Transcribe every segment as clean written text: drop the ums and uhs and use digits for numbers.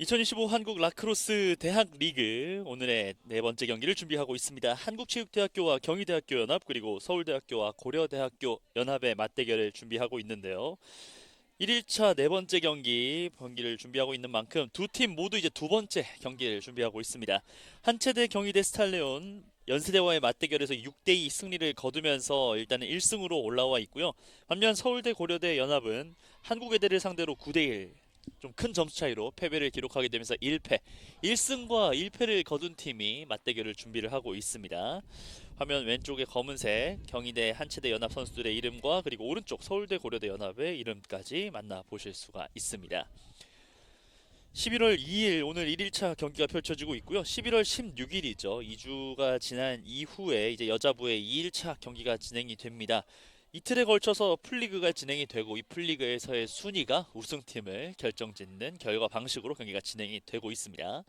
2025 한국 라크로스 대학 리그 오늘의 네 번째 경기를 준비하고 있습니다. 한국체육대학교와 경희대학교 연합 그리고 서울대학교와 고려대학교 연합의 맞대결을 준비하고 있는데요. 1일차 네 번째 경기를 준비하고 있는 만큼 두 팀 모두 이제 두 번째 경기를 준비하고 있습니다. 한체대 경희대 스탈레온 연세대와의 맞대결에서 6대2 승리를 거두면서 일단은 1승으로 올라와 있고요. 반면 서울대 고려대 연합은 한국외대를 상대로 9대1 좀 큰 점수 차이로 패배를 기록하게 되면서 1패, 1승과 1패를 거둔 팀이 맞대결을 준비를 하고 있습니다. 화면 왼쪽에 검은색 경희대 한체대 연합 선수들의 이름과 그리고 오른쪽 서울대 고려대 연합의 이름까지 만나보실 수가 있습니다. 11월 2일 오늘 1일차 경기가 펼쳐지고 있고요. 11월 16일이죠. 2주가 지난 이후에 이제 여자부의 2일차 경기가 진행이 됩니다. 이틀에 걸쳐서 풀리그가 진행이 되고 이 풀리그에서의 순위가 우승팀을 결정짓는 결과 방식으로 경기가 진행이 되고 있습니다.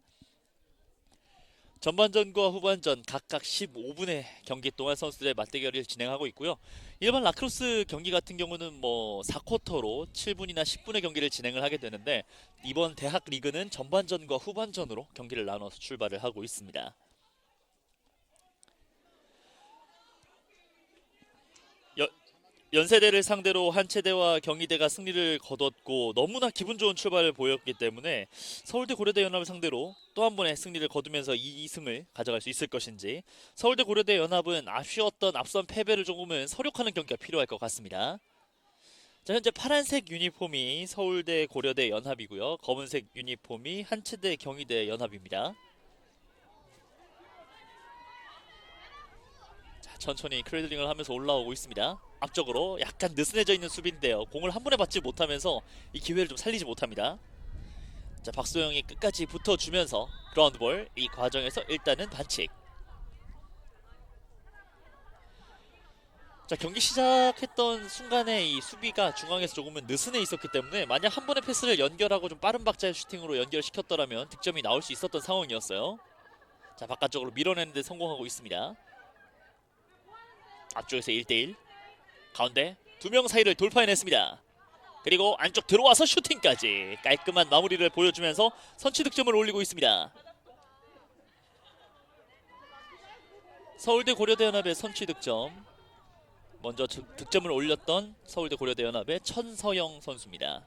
전반전과 후반전 각각 15분의 경기 동안 선수들의 맞대결을 진행하고 있고요. 일반 라크로스 경기 같은 경우는 뭐 4쿼터로 7분이나 10분의 경기를 진행을 하게 되는데 이번 대학 리그는 전반전과 후반전으로 경기를 나눠서 출발을 하고 있습니다. 여, 연세대를 상대로 한체대와 경희대가 승리를 거뒀고 너무나 기분 좋은 출발을 보였기 때문에 서울대 고려대 연합을 상대로 또 한 번의 승리를 거두면서 2승을 가져갈 수 있을 것인지 서울대 고려대 연합은 아쉬웠던 앞선 패배를 조금은 서력하는 경기가 필요할 것 같습니다. 자, 현재 파란색 유니폼이 서울대 고려대 연합이고요. 검은색 유니폼이 한체대 경희대 연합입니다. 자, 천천히 크레들링을 하면서 올라오고 있습니다. 앞쪽으로 약간 느슨해져 있는 수비인데요. 공을 한 번에 받지 못하면서 이 기회를 좀 살리지 못합니다. 자, 박소영이 끝까지 붙어주면서 그라운드볼 이 과정에서 일단은 반칙. 자, 경기 시작했던 순간에 이 수비가 중앙에서 조금은 느슨해 있었기 때문에 만약 한 번의 패스를 연결하고 좀 빠른 박자의 슈팅으로 연결시켰더라면 득점이 나올 수 있었던 상황이었어요. 자, 바깥쪽으로 밀어내는데 성공하고 있습니다. 앞쪽에서 1대1 가운데 두 명 사이를 돌파해냈습니다. 그리고 안쪽 들어와서 슈팅까지 깔끔한 마무리를 보여주면서 선취 득점을 올리고 있습니다. 서울대 고려대 연합의 선취 득점 먼저 득점을 올렸던 서울대 고려대 연합의 천서영 선수입니다.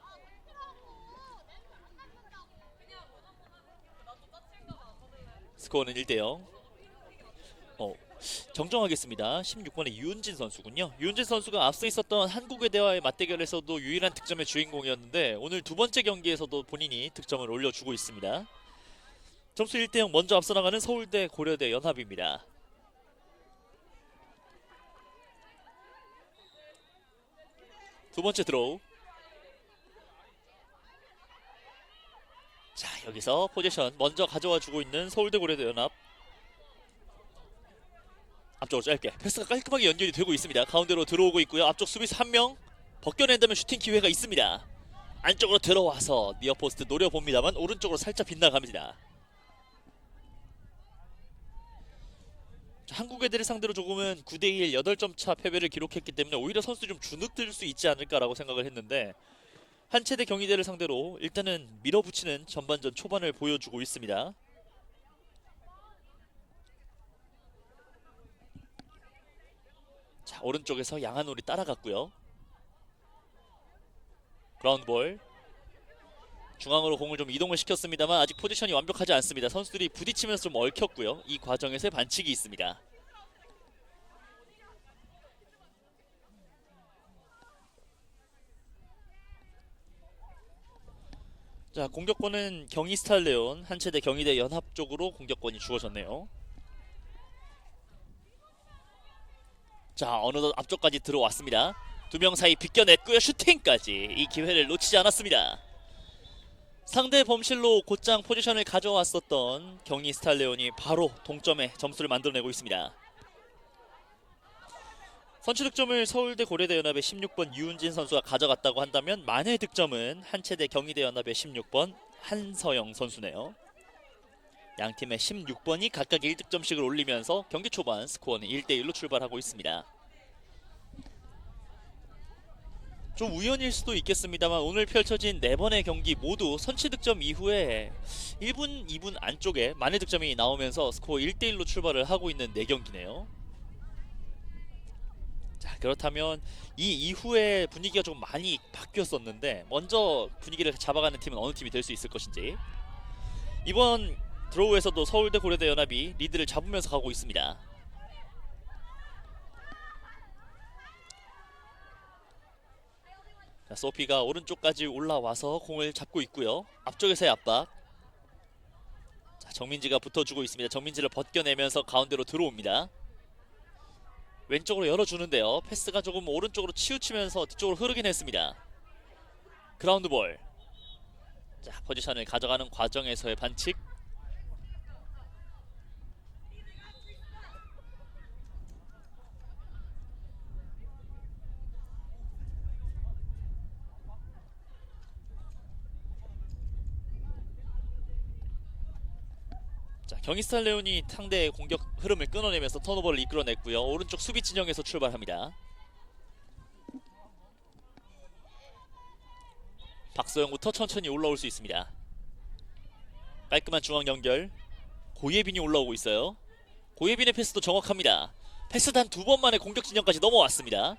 스코어는 1대0. 정정하겠습니다. 16번의 유은진 선수군요. 유은진 선수가 앞서 있었던 한국외대와의 맞대결에서도 유일한 득점의 주인공이었는데 오늘 두 번째 경기에서도 본인이 득점을 올려주고 있습니다. 점수 1대0 먼저 앞서 나가는 서울대 고려대 연합입니다. 두 번째 드로우. 자, 여기서 포지션 먼저 가져와 주고 있는 서울대 고려대 연합. 앞쪽으로 짧게 패스가 깔끔하게 연결이 되고 있습니다. 가운데로 들어오고 있고요. 앞쪽 수비수 한 명 벗겨낸다면 슈팅 기회가 있습니다. 안쪽으로 들어와서 니어포스트 노려봅니다만 오른쪽으로 살짝 빗나갑니다. 한국 애들을 상대로 조금은 9대1 8점 차 패배를 기록했기 때문에 오히려 선수 좀 주눅들 수 있지 않을까라고 생각을 했는데 한체대 경희대를 상대로 일단은 밀어붙이는 전반전 초반을 보여주고 있습니다. 자, 오른쪽에서 양한올이 따라갔고요. 그라운드볼 중앙으로 공을 좀 이동을 시켰습니다만 아직 포지션이 완벽하지 않습니다. 선수들이 부딪히면서 좀 얽혔고요. 이 과정에서 반칙이 있습니다. 자, 공격권은 경희 스탈레온 한체대 경희대 연합 쪽으로 공격권이 주어졌네요. 자, 어느덧 앞쪽까지 들어왔습니다. 두 명 사이 비껴냈고요. 슈팅까지 이 기회를 놓치지 않았습니다. 상대 범실로 곧장 포지션을 가져왔었던 경희 스탈레온이 바로 동점에 점수를 만들어내고 있습니다. 선취 득점을 서울대 고려대 연합의 16번 유은진 선수가 가져갔다고 한다면 만회 득점은 한체대 경희대 연합의 16번 한서영 선수네요. 양 팀의 16번이 각각 1득점씩을 올리면서 경기 초반 스코어는 1대1로 출발하고 있습니다. 좀 우연일 수도 있겠습니다만 오늘 펼쳐진 4번의 경기 모두 선취 득점 이후에 1분, 2분 안쪽에 만회 득점이 나오면서 스코어 1대1로 출발을 하고 있는 4경기네요. 자, 그렇다면 이 이후에 분위기가 좀 많이 바뀌었었는데 먼저 분위기를 잡아가는 팀은 어느 팀이 될 수 있을 것인지. 이번 드로우에서도 서울대 고려대 연합이 리드를 잡으면서 가고 있습니다. 자, 소피가 오른쪽까지 올라와서 공을 잡고 있고요. 앞쪽에서의 압박. 자, 정민지가 붙어주고 있습니다. 정민지를 벗겨내면서 가운데로 들어옵니다. 왼쪽으로 열어주는데요. 패스가 조금 오른쪽으로 치우치면서 뒤쪽으로 흐르긴 했습니다. 그라운드 볼. 자, 포지션을 가져가는 과정에서의 반칙. 자, 경희스탈 레온이 상대의 공격 흐름을 끊어내면서 턴오버를 이끌어냈고요. 오른쪽 수비 진영에서 출발합니다. 박소영부터 천천히 올라올 수 있습니다. 깔끔한 중앙 연결. 고예빈이 올라오고 있어요. 고예빈의 패스도 정확합니다. 패스 단 2번 만에 공격 진영까지 넘어왔습니다.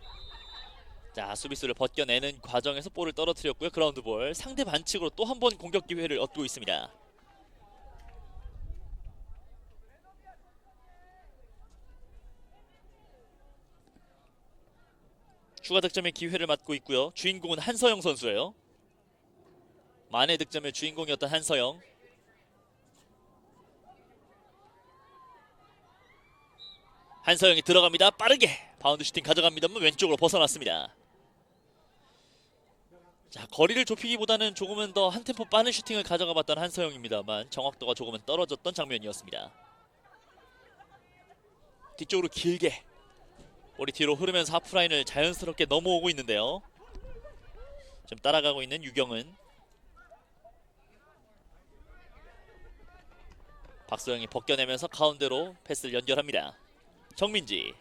자, 수비수를 벗겨내는 과정에서 볼을 떨어뜨렸고요. 그라운드 볼. 상대 반칙으로 또 한 번 공격 기회를 얻고 있습니다. 추가 득점의 기회를 맞고 있고요. 주인공은 한서영 선수예요. 만회 득점의 주인공이었던 한서영. 한서영이 들어갑니다. 빠르게 바운드 슈팅 가져갑니다만 왼쪽으로 벗어났습니다. 자, 거리를 좁히기보다는 조금은 더 한 템포 빠른 슈팅을 가져가 봤던 한서영입니다만 정확도가 조금은 떨어졌던 장면이었습니다. 뒤쪽으로 길게 볼이 뒤로 흐르면서 하프라인을 자연스럽게 넘어오고 있는데요. 좀 따라가고 있는 유경은. 박소영이 벗겨내면서 가운데로 패스를 연결합니다. 정민지.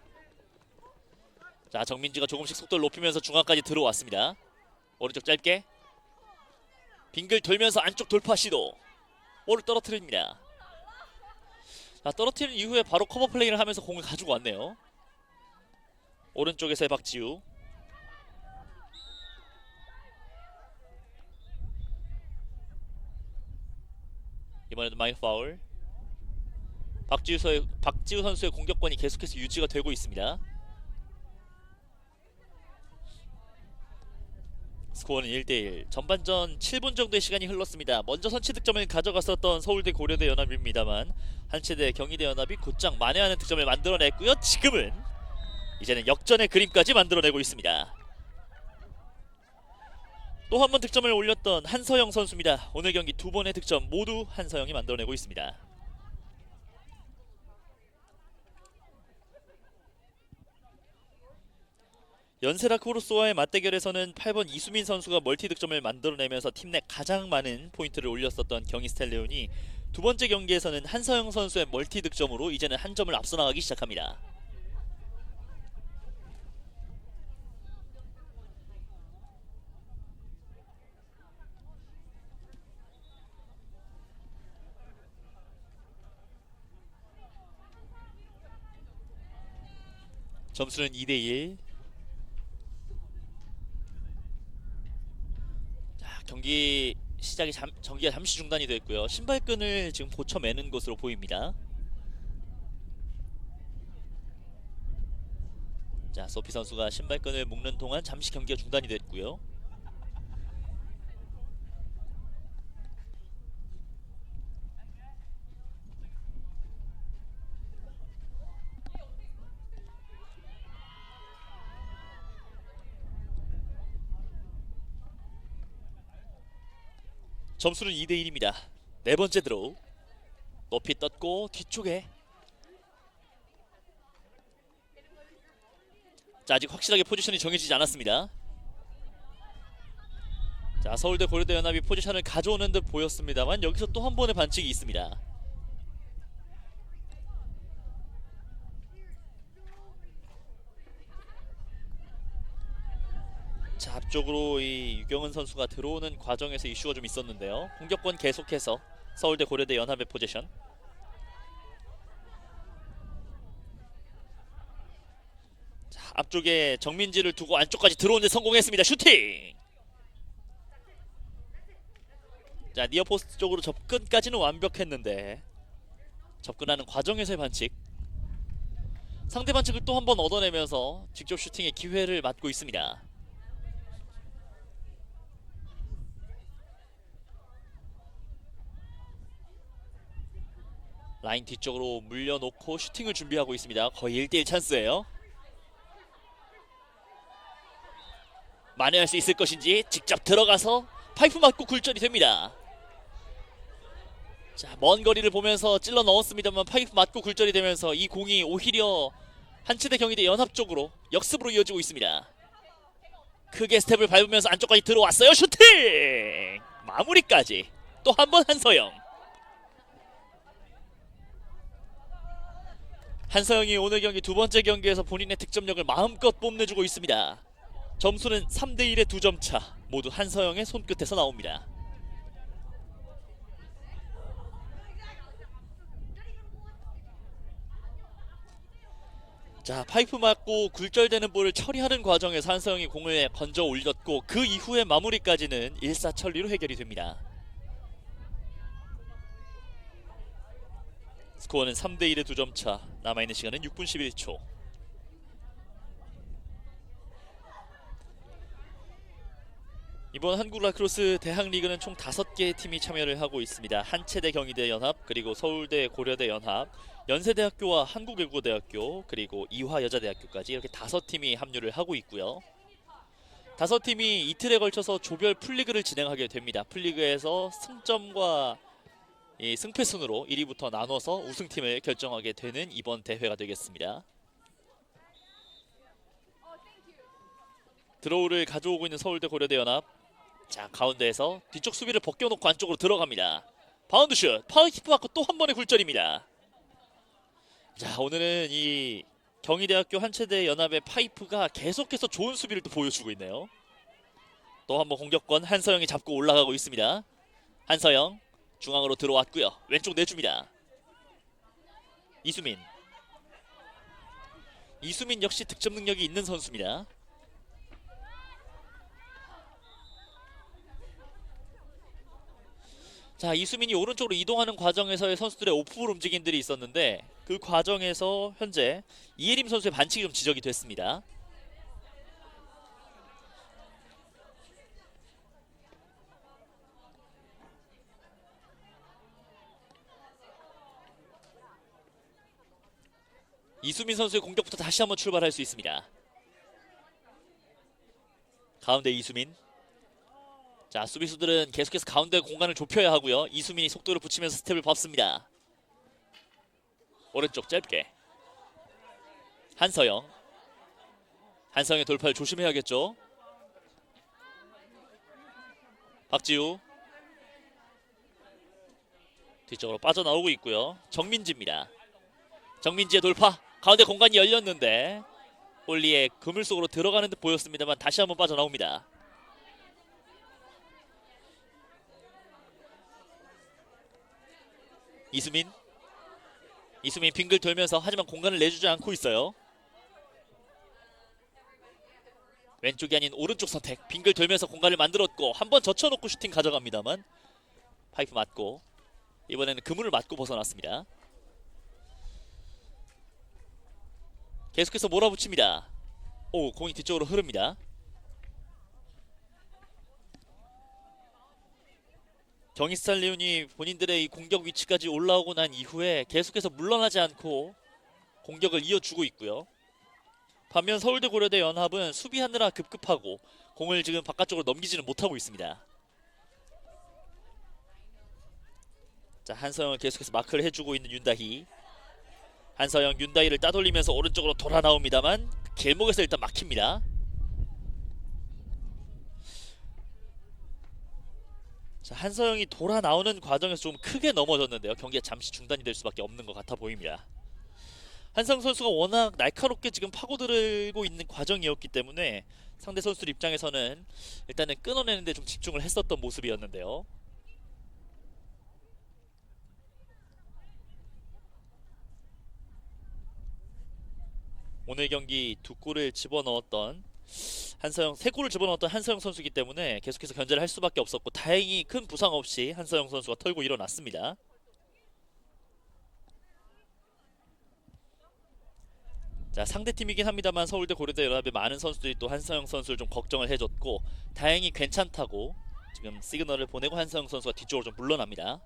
자, 정민지가 조금씩 속도를 높이면서 중앙까지 들어왔습니다. 오른쪽 짧게 빙글 돌면서 안쪽 돌파 시도. 볼을 떨어뜨립니다. 자, 떨어뜨린 이후에 바로 커버 플레이를 하면서 공을 가지고 왔네요. 오른쪽에서의 박지우. 이번에도 마이너스 파울. 박지우 선수의 공격권이 계속해서 유지가 되고 있습니다. 스코어는 1대1. 전반전 7분 정도의 시간이 흘렀습니다. 먼저 선취 득점을 가져갔었던 서울대 고려대 연합입니다만 한체대 경희대 연합이 곧장 만회하는 득점을 만들어냈고요. 지금은 이제는 역전의 그림까지 만들어내고 있습니다. 또 한 번 득점을 올렸던 한서영 선수입니다. 오늘 경기 2번의 득점 모두 한서영이 만들어내고 있습니다. 연세라 코르소와의 맞대결에서는 8번 이수민 선수가 멀티 득점을 만들어내면서 팀 내 가장 많은 포인트를 올렸었던 경희스텔레온이 두 번째 경기에서는 한서영 선수의 멀티 득점으로 이제는 한 점을 앞서 나가기 시작합니다. 점수는 2대1. 경기 시작이 전기가 잠시 중단이 됐고요. 신발끈을 지금 고쳐매는 것으로 보입니다. 자, 소피 선수가 신발끈을 묶는 동안 잠시 경기가 중단이 됐고요. 점수는 2대1입니다. 네 번째 드로우. 높이 떴고 뒤쪽에. 자, 아직 확실하게 포지션이 정해지지 않았습니다. 자, 서울대 고려대 연합이 포지션을 가져오는 듯 보였습니다만 여기서 또 한 번의 반칙이 있습니다. 자, 앞쪽으로 이 유경은 선수가 들어오는 과정에서 이슈가 좀 있었는데요. 공격권 계속해서 서울대 고려대 연합의 포지션. 자, 앞쪽에 정민지를 두고 안쪽까지 들어오는데 성공했습니다. 슈팅! 자, 니어포스트 쪽으로 접근까지는 완벽했는데 접근하는 과정에서의 반칙. 상대 반칙을 또 한 번 얻어내면서 직접 슈팅의 기회를 맞고 있습니다. 라인 뒤쪽으로 물려놓고 슈팅을 준비하고 있습니다. 거의 1대1 찬스예요. 만회할 수 있을 것인지 직접 들어가서 파이프 맞고 굴절이 됩니다. 자, 먼 거리를 보면서 찔러 넣었습니다만 파이프 맞고 굴절이 되면서 이 공이 오히려 한치대 경희대 연합 쪽으로 역습으로 이어지고 있습니다. 크게 스텝을 밟으면서 안쪽까지 들어왔어요. 슈팅! 마무리까지 또 한 번 한서영. 한서영이 오늘 경기 두 번째 경기에서 본인의 득점력을 마음껏 뽐내주고 있습니다. 점수는 3대1의 2점 차. 모두 한서영의 손끝에서 나옵니다. 자, 파이프 맞고 굴절되는 볼을 처리하는 과정에서 한서영이 공을 건져 올렸고 그 이후의 마무리까지는 일사천리로 해결이 됩니다. 스코어는 3대1의 2점 차. 남아있는 시간은 6분 11초. 이번 한국 라크로스 대학리그는 총 5개의 팀이 참여를 하고 있습니다. 한체대 경희대 연합, 그리고 서울대 고려대 연합, 연세대학교와 한국외국어대학교, 그리고 이화여자대학교까지 이렇게 5팀이 합류를 하고 있고요. 5팀이 이틀에 걸쳐서 조별 풀리그를 진행하게 됩니다. 풀리그에서 승점과 이 승패순으로 1위부터 나눠서 우승팀을 결정하게 되는 이번 대회가 되겠습니다. 드로우를 가져오고 있는 서울대 고려대 연합. 자, 가운데에서 뒤쪽 수비를 벗겨놓고 안쪽으로 들어갑니다. 바운드슛, 파워키프 받고 또 한 번의 굴절입니다. 자, 오늘은 이 경희대학교 한체대 연합의 파이프가 계속해서 좋은 수비를 또 보여주고 있네요. 또 한 번 공격권 한서영이 잡고 올라가고 있습니다. 한서영 중앙으로 들어왔고요. 왼쪽 내줍니다. 이수민 역시 득점 능력이 있는 선수입니다. 자, 이수민이 오른쪽으로 이동하는 과정에서의 선수들의 오프볼 움직임들이 있었는데 그 과정에서 현재 이예림 선수의 반칙이 좀 지적이 됐습니다. 이수민 선수의 공격부터 다시 한번 출발할 수 있습니다. 가운데 이수민. 자, 수비수들은 계속해서 가운데 공간을 좁혀야 하고요. 이수민이 속도를 붙이면서 스텝을 밟습니다. 오른쪽 짧게. 한서영의 돌파를 조심해야겠죠. 박지우 뒤쪽으로 빠져나오고 있고요. 정민지입니다. 정민지의 돌파. 가운데 공간이 열렸는데 볼리의 그물 속으로 들어가는 듯 보였습니다만 다시 한번 빠져나옵니다. 이수민 빙글 돌면서 하지만 공간을 내주지 않고 있어요. 왼쪽이 아닌 오른쪽 선택. 빙글 돌면서 공간을 만들었고 한번 젖혀놓고 슈팅 가져갑니다만 파이프 맞고 이번에는 그물을 맞고 벗어났습니다. 계속해서 몰아붙입니다. 오, 공이 뒤쪽으로 흐릅니다. 경희스탈 리온이 본인들의 이 공격 위치까지 올라오고 난 이후에 계속해서 물러나지 않고 공격을 이어주고 있고요. 반면 서울대 고려대 연합은 수비하느라 급급하고 공을 지금 바깥쪽으로 넘기지는 못하고 있습니다. 자, 한서영을 계속해서 마크를 해주고 있는 윤다희. 한서영 윤다희를 따돌리면서 오른쪽으로 돌아 나옵니다만 길목에서 일단 막힙니다. 자, 한서영이 돌아 나오는 과정에서 좀 크게 넘어졌는데요. 경기가 잠시 중단이 될 수밖에 없는 것 같아 보입니다. 한성 선수가 워낙 날카롭게 지금 파고들고 있는 과정이었기 때문에 상대 선수들 입장에서는 일단은 끊어내는데 좀 집중을 했었던 모습이었는데요. 오늘 경기 두 골을 집어넣었던 한서영, 세 골을 집어넣었던 한서영 선수이기 때문에 계속해서 견제를 할 수밖에 없었고, 다행히 큰 부상 없이 한서영 선수가 털고 일어났습니다. 자, 상대팀이긴 합니다만 서울대 고려대 연합의 많은 선수들이 또 한서영 선수를 좀 걱정을 해줬고, 다행히 괜찮다고 지금 시그널을 보내고 한서영 선수가 뒤쪽으로 좀 물러납니다.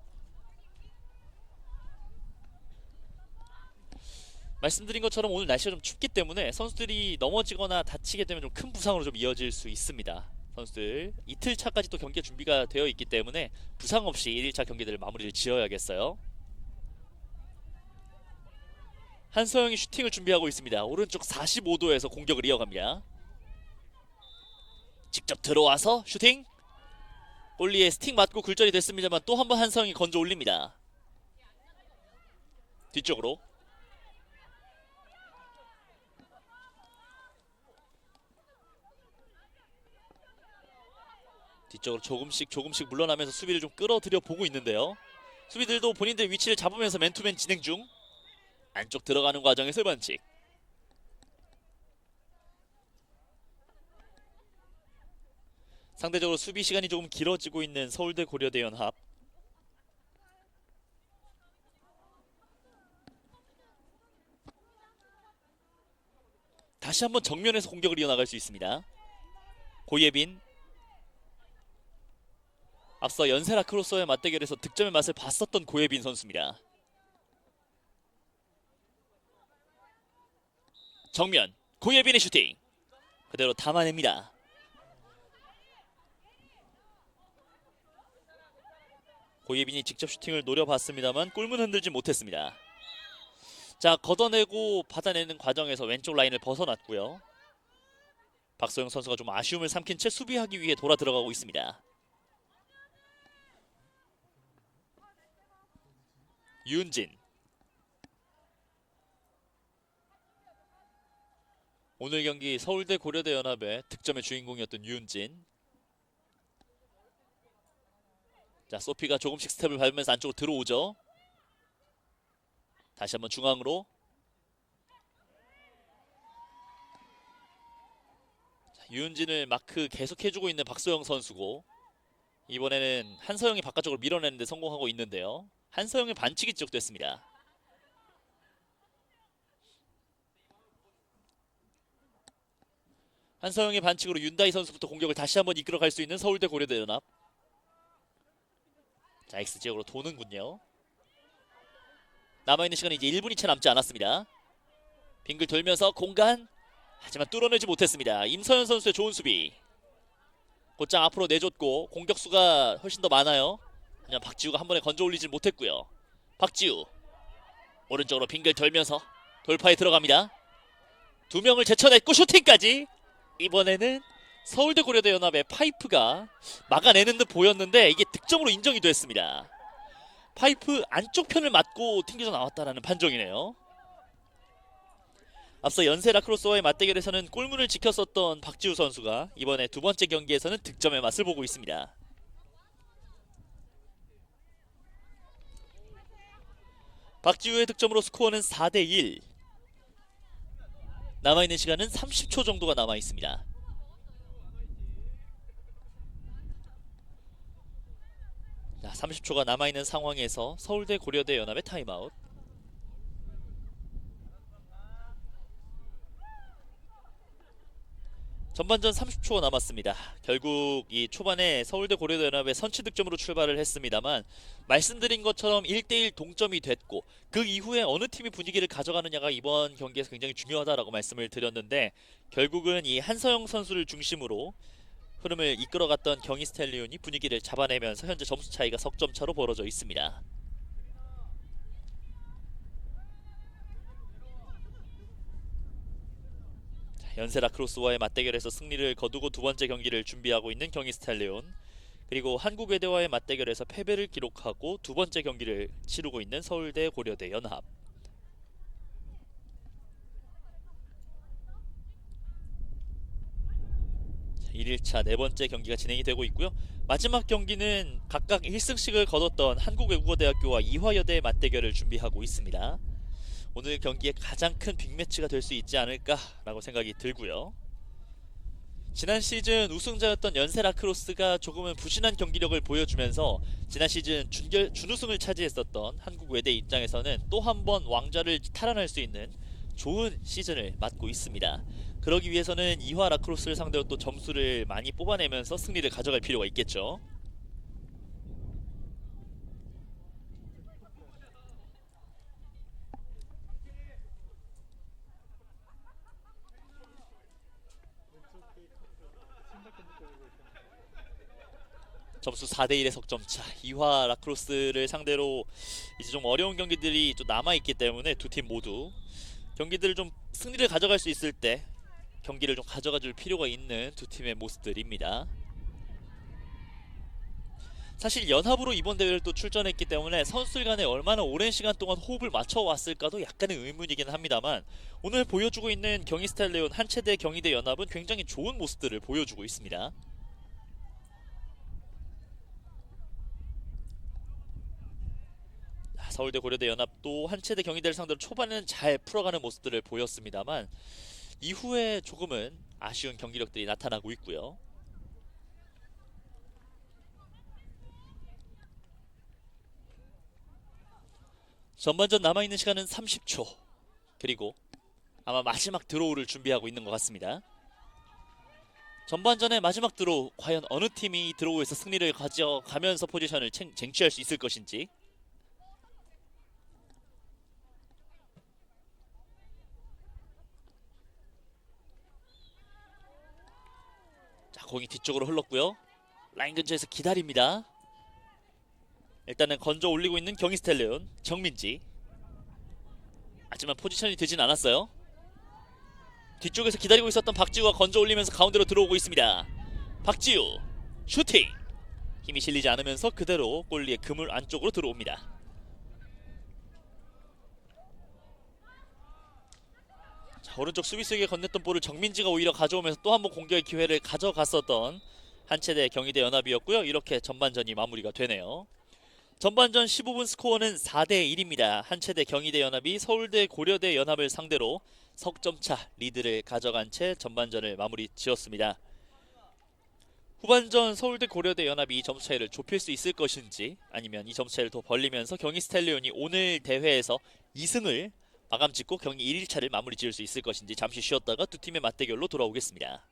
말씀드린 것처럼 오늘 날씨가 좀 춥기 때문에 선수들이 넘어지거나 다치게 되면 좀 큰 부상으로 좀 이어질 수 있습니다. 선수들 이틀 차까지 또 경기가 준비가 되어 있기 때문에 부상 없이 1일차 경기들을 마무리를 지어야겠어요. 한서영이 슈팅을 준비하고 있습니다. 오른쪽 45도에서 공격을 이어갑니다. 직접 들어와서 슈팅. 골리에 스틱 맞고 굴절이 됐습니다만 또 한 번 한서영이 건져 올립니다. 뒤쪽으로. 뒤쪽으로 조금씩 물러나면서 수비를 좀 끌어들여 보고 있는데요. 수비들도 본인들 위치를 잡으면서 맨투맨 진행 중. 안쪽 들어가는 과정에서 반칙. 상대적으로 수비 시간이 조금 길어지고 있는 서울대 고려대 연합. 다시 한번 정면에서 공격을 이어나갈 수 있습니다. 고예빈. 앞서 연세라 크로스와의 맞대결에서 득점의 맛을 봤었던 고예빈 선수입니다. 정면 고예빈의 슈팅 그대로 담아냅니다. 고예빈이 직접 슈팅을 노려봤습니다만 골문 흔들지 못했습니다. 자, 걷어내고 받아내는 과정에서 왼쪽 라인을 벗어났고요. 박소영 선수가 좀 아쉬움을 삼킨 채 수비하기 위해 돌아 들어가고 있습니다. 유은진. 오늘 경기 서울대 고려대 연합의 득점의 주인공이었던 유은진. 자, 소피가 조금씩 스텝을 밟으면서 안쪽으로 들어오죠. 다시 한번 중앙으로. 자, 유은진을 마크 계속 해주고 있는 박소영 선수고, 이번에는 한서영이 바깥쪽으로 밀어내는데 성공하고 있는데요. 한서영의 반칙이 지적됐습니다. 한서영의 반칙으로 윤다희 선수부터 공격을 다시 한번 이끌어갈 수 있는 서울대 고려대 연합. 자, X지역으로 도는군요. 남아있는 시간이 이제 1분이 채 남지 않았습니다. 빙글 돌면서 공간, 하지만 뚫어내지 못했습니다. 임서현 선수의 좋은 수비. 곧장 앞으로 내줬고 공격수가 훨씬 더 많아요. 하지만 박지우가 한 번에 건져 올리질 못했고요. 박지우 오른쪽으로 빙글 돌면서 돌파에 들어갑니다. 두 명을 제쳐냈고 슈팅까지. 이번에는 서울대 고려대 연합의 파이프가 막아내는 듯 보였는데 이게 득점으로 인정이 됐습니다. 파이프 안쪽 편을 맞고 튕겨져 나왔다라는 판정이네요. 앞서 연세라 크로스와의 맞대결에서는 골문을 지켰었던 박지우 선수가 이번에 두 번째 경기에서는 득점의 맛을 보고 있습니다. 박지우의 득점으로 스코어는 4대1. 남아있는 시간은 30초 정도가 남아있습니다. 자, 30초가 남아있는 상황에서 서울대 고려대 연합의 타임아웃. 전반전 30초가 남았습니다. 결국 이 초반에 서울대 고려대 연합의 선취 득점으로 출발을 했습니다만, 말씀드린 것처럼 1대1 동점이 됐고 그 이후에 어느 팀이 분위기를 가져가느냐가 이번 경기에서 굉장히 중요하다라고 말씀을 드렸는데, 결국은 이 한서영 선수를 중심으로 흐름을 이끌어갔던 경희 스텔리온이 분위기를 잡아내면서 현재 점수 차이가 석점 차로 벌어져 있습니다. 연세라 크로스와의 맞대결에서 승리를 거두고 두 번째 경기를 준비하고 있는 경희 스텔리온, 그리고 한국외대와의 맞대결에서 패배를 기록하고 두 번째 경기를 치르고 있는 서울대 고려대 연합. 1일차 네 번째 경기가 진행이 되고 있고요. 마지막 경기는 각각 1승씩을 거뒀던 한국외국어대학교와 이화여대의 맞대결을 준비하고 있습니다. 오늘 경기에 가장 큰 빅매치가 될 수 있지 않을까라고 생각이 들고요. 지난 시즌 우승자였던 연세 라크로스가 조금은 부진한 경기력을 보여주면서 지난 시즌 준우승을 차지했었던 한국외대 입장에서는 또 한 번 왕좌를 탈환할 수 있는 좋은 시즌을 맞고 있습니다. 그러기 위해서는 이화 라크로스를 상대로 또 점수를 많이 뽑아내면서 승리를 가져갈 필요가 있겠죠. 점수 4대1의 석점차. 이화 라크로스를 상대로 이제 좀 어려운 경기들이 좀 남아있기 때문에 두 팀 모두 경기들을 좀 승리를 가져갈 수 있을 때 경기를 좀 가져가 줄 필요가 있는 두 팀의 모습들입니다. 사실 연합으로 이번 대회를 또 출전했기 때문에 선수들 간에 얼마나 오랜 시간 동안 호흡을 맞춰왔을까도 약간의 의문이긴 합니다만, 오늘 보여주고 있는 경희스탈레온 한체대 경희대 연합은 굉장히 좋은 모습들을 보여주고 있습니다. 서울대 고려대 연합도 한체대 경희대를 상대로 초반에는 잘 풀어가는 모습들을 보였습니다만 이후에 조금은 아쉬운 경기력들이 나타나고 있고요. 전반전 남아있는 시간은 30초. 그리고 아마 마지막 드로우를 준비하고 있는 것 같습니다. 전반전의 마지막 드로우, 과연 어느 팀이 드로우에서 승리를 가져가면서 포지션을 쟁취할 수 있을 것인지. 자, 공이 뒤쪽으로 흘렀고요. 라인 근처에서 기다립니다. 일단은 건져 올리고 있는 경희스텔레온 정민지. 하지만 포지션이 되진 않았어요. 뒤쪽에서 기다리고 있었던 박지우가 건져 올리면서 가운데로 들어오고 있습니다. 박지우 슈팅! 힘이 실리지 않으면서 그대로 골리의 그물 안쪽으로 들어옵니다. 자, 오른쪽 수비수에게 건넸던 볼을 정민지가 오히려 가져오면서 또 한 번 공격의 기회를 가져갔었던 한체대 경희대 연합이었고요. 이렇게 전반전이 마무리가 되네요. 전반전 15분 스코어는 4대1입니다. 한체대 경희대 연합이 서울대 고려대 연합을 상대로 석점차 리드를 가져간 채 전반전을 마무리 지었습니다. 후반전 서울대 고려대 연합이 이 점수 차이를 좁힐 수 있을 것인지, 아니면 이 점수 차이를 더 벌리면서 경희스텔레온이 오늘 대회에서 2승을 마감 짓고 경기 1일차를 마무리 지을 수 있을 것인지 잠시 쉬었다가 두 팀의 맞대결로 돌아오겠습니다.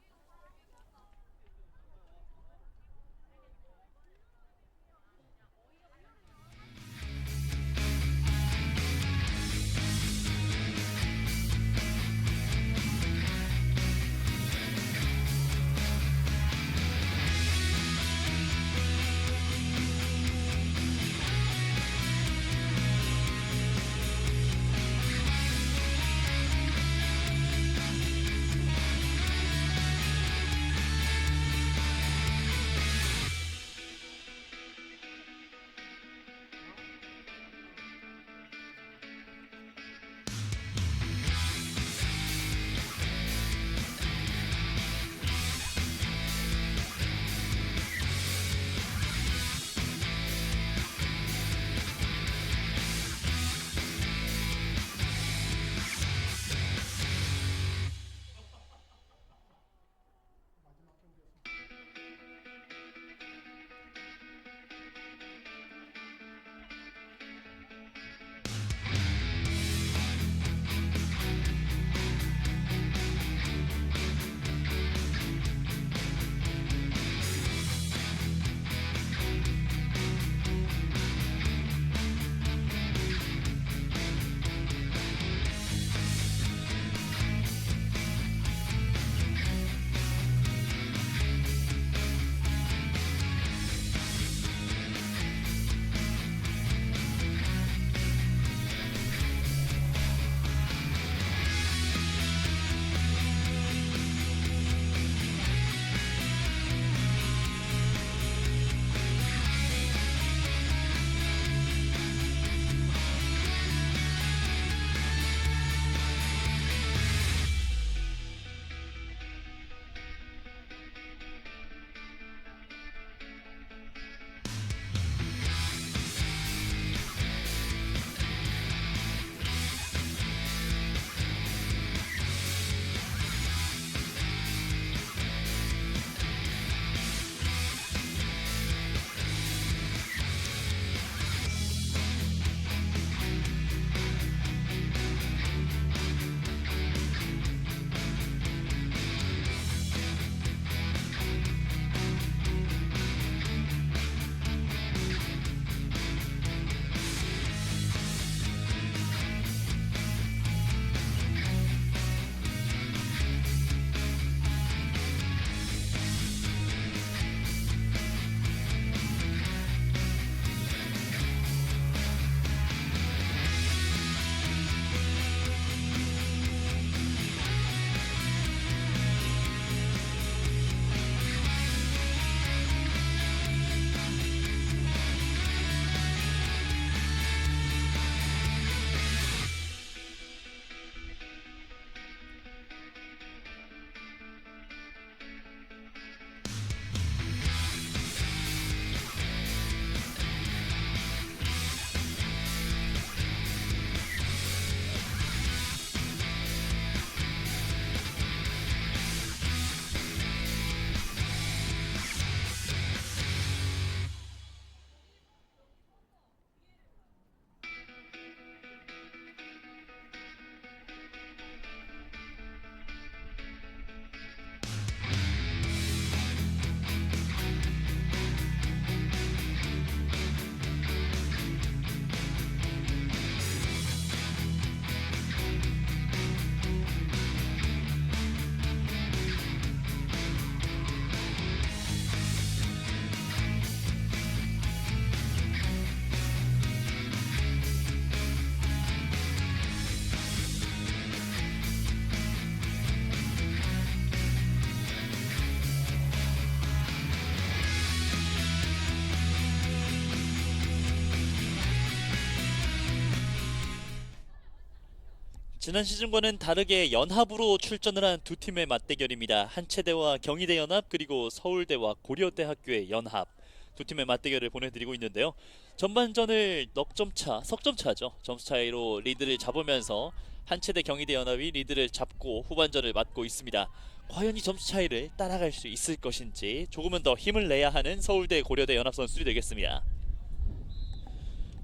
지난 시즌과는 다르게 연합으로 출전을 한 두 팀의 맞대결입니다. 한체대와 경희대 연합 그리고 서울대와 고려대학교의 연합 두 팀의 맞대결을 보내드리고 있는데요. 전반전을 넉점차, 석점차죠. 점수 차이로 리드를 잡으면서 한체대 경희대 연합이 리드를 잡고 후반전을 맞고 있습니다. 과연 이 점수 차이를 따라갈 수 있을 것인지 조금은 더 힘을 내야 하는 서울대 고려대 연합 선수들이 되겠습니다.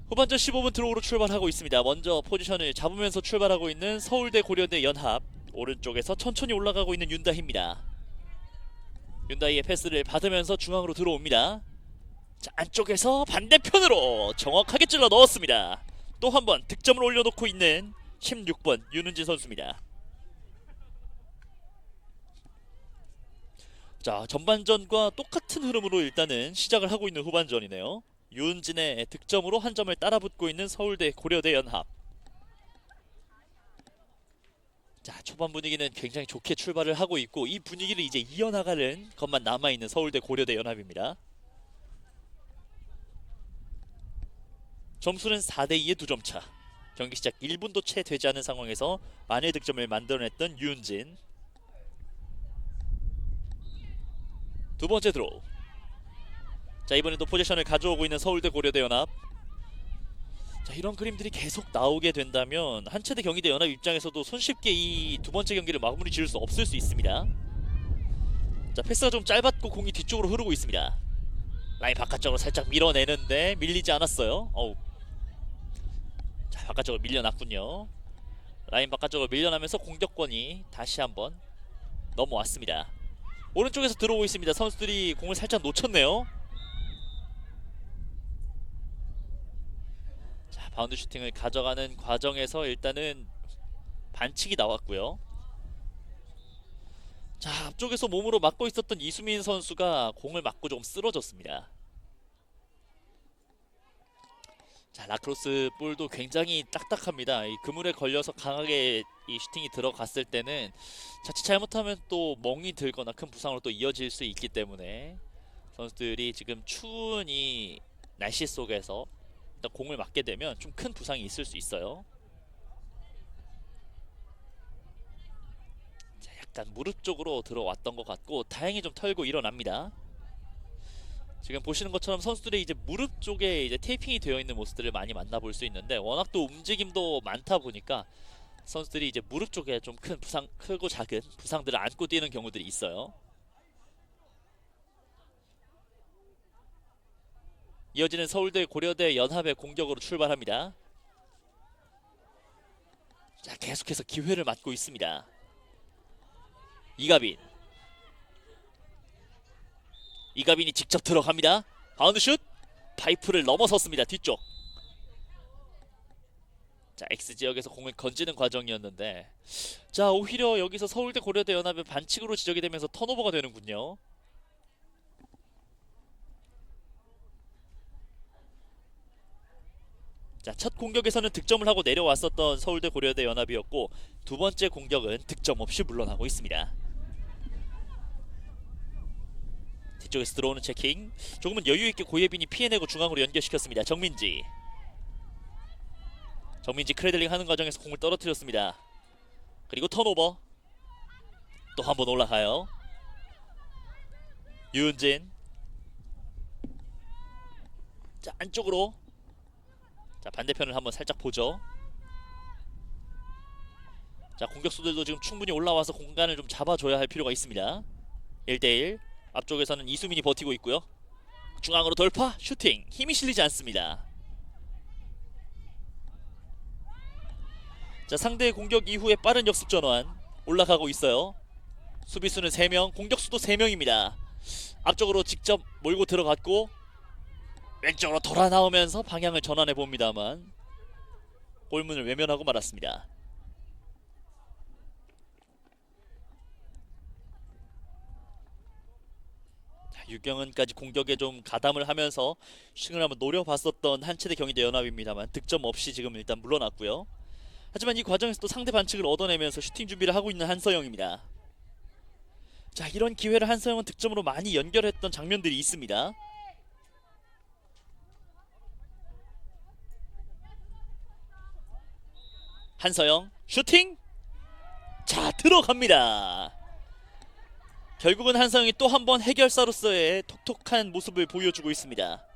후반전 15분 드로우로 출발하고 있습니다. 먼저 포지션을 잡으면서 출발하고 있는 서울대 고려대 연합, 오른쪽에서 천천히 올라가고 있는 윤다희입니다. 윤다희의 패스를 받으면서 중앙으로 들어옵니다. 자, 안쪽에서 반대편으로 정확하게 찔러 넣었습니다. 또 한 번 득점을 올려놓고 있는 16번 윤은진 선수입니다. 자, 전반전과 똑같은 흐름으로 일단은 시작을 하고 있는 후반전이네요. 윤진의 득점으로 한 점을 따라붙고 있는 서울대 고려대 연합. 자, 초반 분위기는 굉장히 좋게 출발을 하고 있고 이 분위기를 이제 이어나가는 것만 남아있는 서울대 고려대 연합입니다. 점수는 4대2의 2점 차. 경기 시작 1분도 채 되지 않은 상황에서 만회 득점을 만들어냈던 윤진. 두 번째 드로우. 자, 이번에도 포지션을 가져오고 있는 서울대 고려대 연합. 자, 이런 그림들이 계속 나오게 된다면 한체대 경희대 연합 입장에서도 손쉽게 이 두 번째 경기를 마무리 지을 수 없을 수 있습니다. 자, 패스가 좀 짧았고 공이 뒤쪽으로 흐르고 있습니다. 라인 바깥쪽으로 살짝 밀어내는데 밀리지 않았어요. 자, 바깥쪽으로 밀려났군요. 라인 바깥쪽으로 밀려나면서 공격권이 다시 한번 넘어왔습니다. 오른쪽에서 들어오고 있습니다. 선수들이 공을 살짝 놓쳤네요. 자, 바운드 슈팅을 가져가는 과정에서 일단은 반칙이 나왔고요. 자, 앞쪽에서 몸으로 막고 있었던 이수민 선수가 공을 맞고 조금 쓰러졌습니다. 자, 라크로스 볼도 굉장히 딱딱합니다. 이 그물에 걸려서 강하게 이 슈팅이 들어갔을 때는 자칫 잘못하면 또 멍이 들거나 큰 부상으로 또 이어질 수 있기 때문에 선수들이 지금 추운 이 날씨 속에서 일단 공을 맞게 되면 좀 큰 부상이 있을 수 있어요. 자, 약간 무릎 쪽으로 들어왔던 것 같고 다행히 좀 털고 일어납니다. 지금 보시는 것처럼 선수들의 이제 무릎 쪽에 이제 테이핑이 되어 있는 모습들을 많이 만나볼 수 있는데 워낙 또 움직임도 많다 보니까 선수들이 이제 무릎 쪽에 좀 큰 부상, 크고 작은 부상들을 안고 뛰는 경우들이 있어요. 이어지는 서울대 고려대 연합의 공격으로 출발합니다. 자, 계속해서 기회를 맞고 있습니다. 이가빈이 직접 들어갑니다. 바운드 슛! 파이프를 넘어섰습니다. 뒤쪽. 자, X지역에서 공을 건지는 과정이었는데 자, 오히려 여기서 서울대 고려대 연합의 반칙으로 지적이 되면서 턴오버가 되는군요. 자, 첫 공격에서는 득점을 하고 내려왔었던 서울대 고려대 연합이었고 두 번째 공격은 득점 없이 물러나고 있습니다. 뒤쪽에서 들어오는 체킹. 조금은 여유있게 고예빈이 피해내고 중앙으로 연결시켰습니다. 정민지 크래들링 하는 과정에서 공을 떨어뜨렸습니다. 그리고 턴오버. 또 한 번 올라가요. 유은진. 자, 안쪽으로. 자, 반대편을 한번 살짝 보죠. 자, 공격수들도 지금 충분히 올라와서 공간을 좀 잡아줘야 할 필요가 있습니다. 1대1. 앞쪽에서는 이수민이 버티고 있고요. 중앙으로 돌파, 슈팅. 힘이 실리지 않습니다. 자, 상대의 공격 이후에 빠른 역습 전환 올라가고 있어요. 수비수는 3명, 공격수도 3명입니다. 앞쪽으로 직접 몰고 들어갔고 왼쪽으로 돌아 나오면서 방향을 전환해 봅니다만 골문을 외면하고 말았습니다. 유경은까지 공격에 좀 가담을 하면서 슈팅을 한번 노려봤었던 한체대 경희대 연합입니다만 득점 없이 지금 일단 물러났고요. 하지만 이 과정에서 또 상대 반칙을 얻어내면서 슈팅 준비를 하고 있는 한서영입니다. 자, 이런 기회를 한서영은 득점으로 많이 연결했던 장면들이 있습니다. 한서영 슈팅. 자, 들어갑니다. 결국은 한서영이 또 한 번 해결사로서의 톡톡한 모습을 보여주고 있습니다.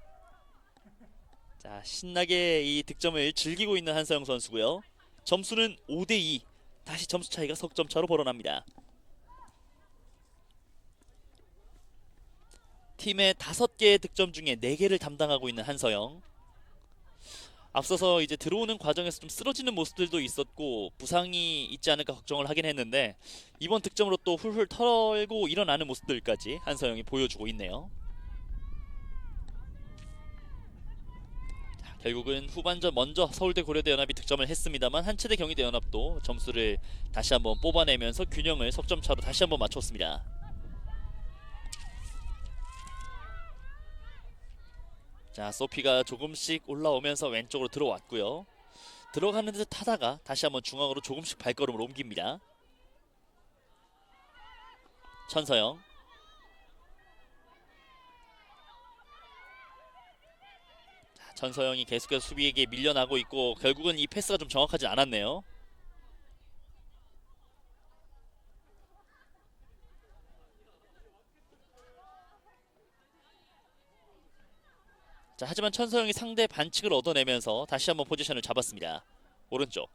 자, 신나게 이 득점을 즐기고 있는 한서영 선수고요. 점수는 5대2. 다시 점수 차이가 석점 차로 벌어납니다. 팀의 5개의 득점 중에 4개를 담당하고 있는 한서영. 앞서서 이제 들어오는 과정에서 좀 쓰러지는 모습들도 있었고 부상이 있지 않을까 걱정을 하긴 했는데 이번 득점으로 또 훌훌 털고 일어나는 모습들까지 한서영이 보여주고 있네요. 자, 결국은 후반전 먼저 서울대 고려대 연합이 득점을 했습니다만 한체대 경희대 연합도 점수를 다시 한번 뽑아내면서 균형을 석점차로 다시 한번 맞췄습니다. 자, 소피가 조금씩 올라오면서 왼쪽으로 들어왔고요. 들어가는 듯 하다가 다시 한번 중앙으로 조금씩 발걸음을 옮깁니다. 천서영. 자, 천서영이 계속해서 수비에게 밀려나고 있고 결국은 이 패스가 좀 정확하지 않았네요. 자, 하지만 천서영이 상대 반칙을 얻어내면서 다시 한번 포지션을 잡았습니다. 오른쪽.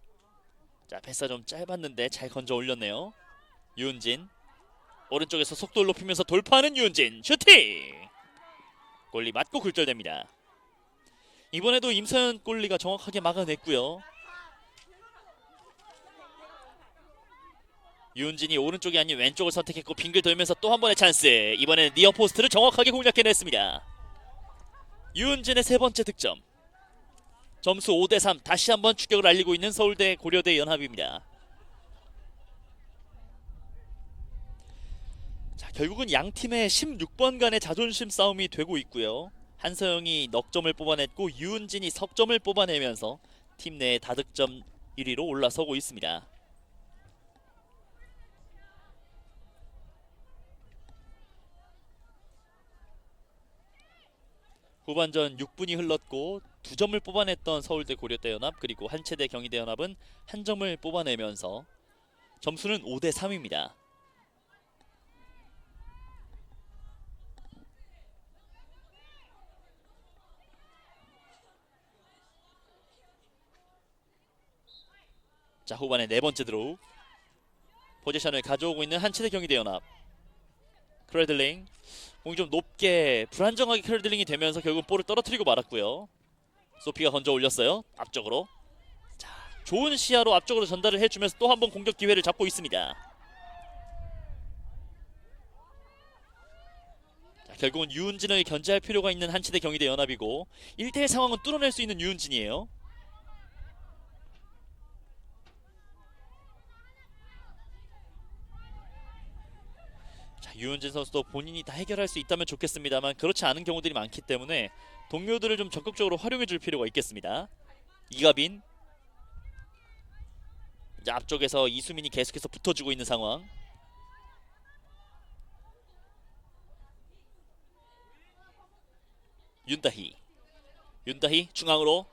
자, 패스가 좀 짧았는데 잘 건져 올렸네요. 유은진. 오른쪽에서 속도를 높이면서 돌파하는 유은진. 슈팅! 골리 맞고 굴절됩니다. 이번에도 임서현 골리가 정확하게 막아냈고요. 유은진이 오른쪽이 아닌 왼쪽을 선택했고 빙글 돌면서 또 한 번의 찬스. 이번에는 니어 포스트를 정확하게 공략해냈습니다. 유은진의 3번째 득점. 점수 5대3. 다시 한번 추격을 알리고 있는 서울대 고려대 연합입니다. 자, 결국은 양팀의 16번 간의 자존심 싸움이 되고 있고요. 한서영이 넉점을 뽑아냈고 유은진이 석점을 뽑아내면서 팀 내 다득점 1위로 올라서고 있습니다. 후반전 6분이 흘렀고 2점을 뽑아냈던 서울대 고려대 연합 그리고 한체대 경희대 연합은 1점을 뽑아내면서 점수는 5대3입니다. 자, 후반의 4번째 드로우. 포지션을 가져오고 있는 한체대 경희대 연합. 크레들링. 공이 좀 높게 불안정하게 크레들링이 되면서 결국 볼을 떨어뜨리고 말았고요. 소피가 건져 올렸어요. 앞쪽으로. 자, 좋은 시야로 앞쪽으로 전달을 해주면서 또 한 번 공격 기회를 잡고 있습니다. 자, 결국은 유은진을 견제할 필요가 있는 한체대 경희대 연합이고 1대1 상황은 뚫어낼 수 있는 유은진이에요. 유은진 선수도 본인이 다 해결할 수 있다면 좋겠습니다만 그렇지 않은 경우들이 많기 때문에 동료들을 좀 적극적으로 활용해 줄 필요가 있겠습니다. 이가빈. 자, 앞쪽에서 이수민이 계속해서 붙어주고 있는 상황. 윤다희. 윤다희 중앙으로.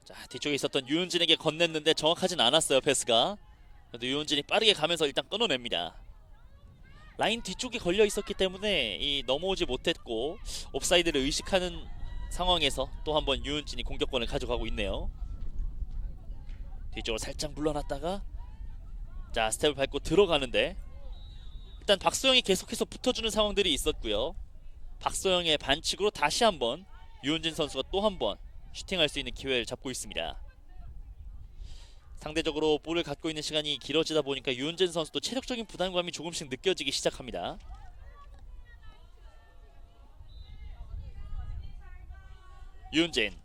자, 뒤쪽에 있었던 유은진에게 건넸는데 정확하진 않았어요. 패스가. 그래도 유은진이 빠르게 가면서 일단 끊어냅니다. 라인 뒤쪽에 걸려 있었기 때문에 넘어오지 못했고 옵사이드를 의식하는 상황에서 또 한 번 유은진이 공격권을 가져가고 있네요. 뒤쪽으로 살짝 물러났다가 자, 스텝을 밟고 들어가는데 일단 박소영이 계속해서 붙어주는 상황들이 있었고요. 박소영의 반칙으로 다시 한번 유은진 선수가 또 한 번 슈팅할 수 있는 기회를 잡고 있습니다. 상대적으로 볼을 갖고 있는 시간이 길어지다 보니까 유은진 선수도 체력적인 부담감이 조금씩 느껴지기 시작합니다. 유은진.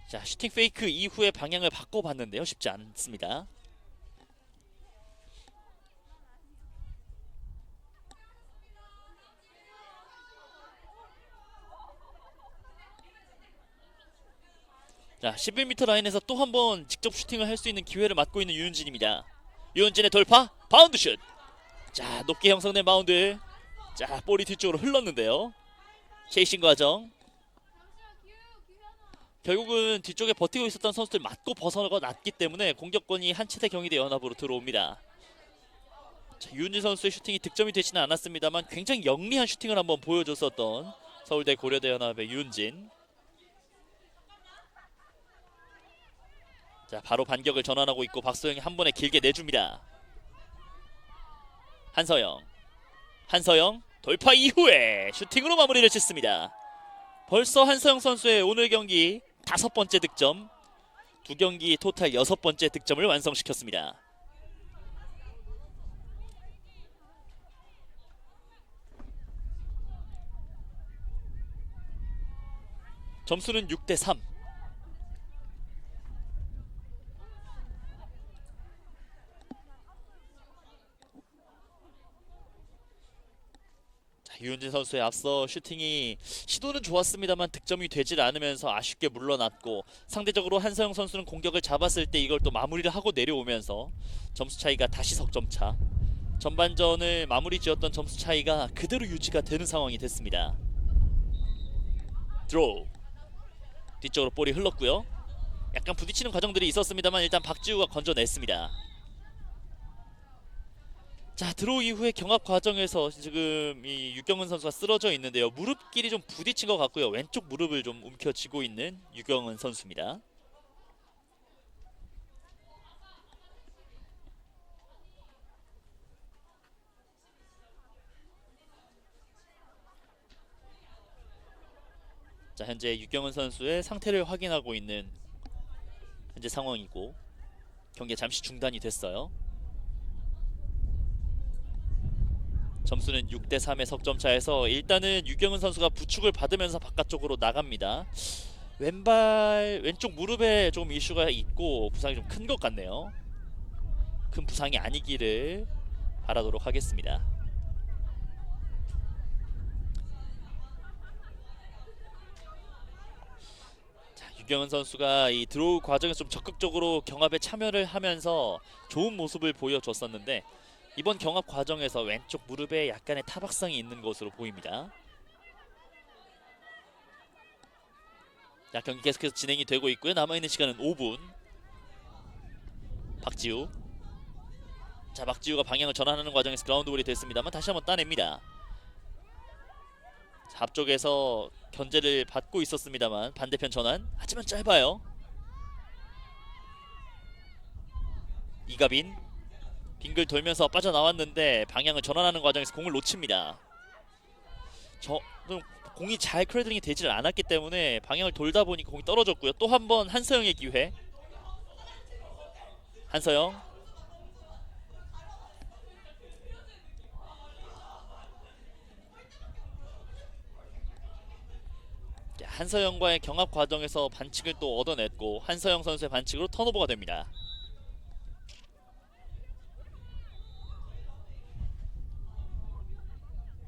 자, 슈팅 페이크 이후에 방향을 바꿔봤는데요. 쉽지 않습니다. 자, 11m 라인에서 또 한 번 직접 슈팅을 할 수 있는 기회를 맞고 있는 유은진입니다. 유은진의 돌파, 바운드 슛. 자, 높게 형성된 바운드. 자, 볼이 뒤쪽으로 흘렀는데요. 체이싱 과정. 결국은 뒤쪽에 버티고 있었던 선수들 맞고 벗어났기 때문에 공격권이 한치대 경희대 연합으로 들어옵니다. 자, 유은진 선수의 슈팅이 득점이 되지는 않았습니다만 굉장히 영리한 슈팅을 한번 보여줬었던 서울대 고려대 연합의 유은진. 자, 바로 반격을 전환하고 있고 박소영이 한 번에 길게 내줍니다. 한서영 돌파 이후에 슈팅으로 마무리를 짓습니다. 벌써 한서영 선수의 오늘 경기 5번째 득점, 2경기 토탈 6번째 득점을 완성시켰습니다. 점수는 6대3. 유은진 선수의 앞서 슈팅이 시도는 좋았습니다만 득점이 되질 않으면서 아쉽게 물러났고, 상대적으로 한서영 선수는 공격을 잡았을 때 이걸 또 마무리를 하고 내려오면서 점수 차이가 다시 석점차, 전반전을 마무리 지었던 점수 차이가 그대로 유지가 되는 상황이 됐습니다. 드로우 뒤쪽으로 볼이 흘렀고요. 약간 부딪히는 과정들이 있었습니다만 일단 박지우가 건져냈습니다. 자, 드로우 이후에 경합 과정에서 지금 이 유경은 선수가 쓰러져 있는데요. 무릎끼리 좀 부딪힌 것 같고요. 왼쪽 무릎을 좀 움켜쥐고 있는 유경은 선수입니다. 자, 현재 유경은 선수의 상태를 확인하고 있는 현재 상황이고, 경기가 잠시 중단이 됐어요. 점수는 6대3의 석점차에서 일단은 유경은 선수가 부축을 받으면서 바깥쪽으로 나갑니다. 왼쪽 무릎에 좀 이슈가 있고 부상이 좀 큰 것 같네요. 큰 부상이 아니기를 바라도록 하겠습니다. 자, 유경은 선수가 이 드로우 과정에서 좀 적극적으로 경합에 참여를 하면서 좋은 모습을 보여줬었는데, 이번 경합 과정에서 왼쪽 무릎에 약간의 타박상이 있는 것으로 보입니다. 자, 경기 계속해서 진행이 되고 있고요. 남아있는 시간은 5분. 박지우. 자, 박지우가 방향을 전환하는 과정에서 그라운드볼이 됐습니다만 다시 한번 따냅니다. 자, 앞쪽에서 견제를 받고 있었습니다만 반대편 전환. 하지만 짧아요. 이가빈. 빙글 돌면서 빠져나왔는데 방향을 전환하는 과정에서 공을 놓칩니다. 공이 잘 크레드링이 되질 않았기 때문에 방향을 돌다 보니까 공이 떨어졌고요. 또 한 번 한서영의 기회. 한서영. 한서영과의 경합 과정에서 반칙을 또 얻어냈고 한서영 선수의 반칙으로 턴오버가 됩니다.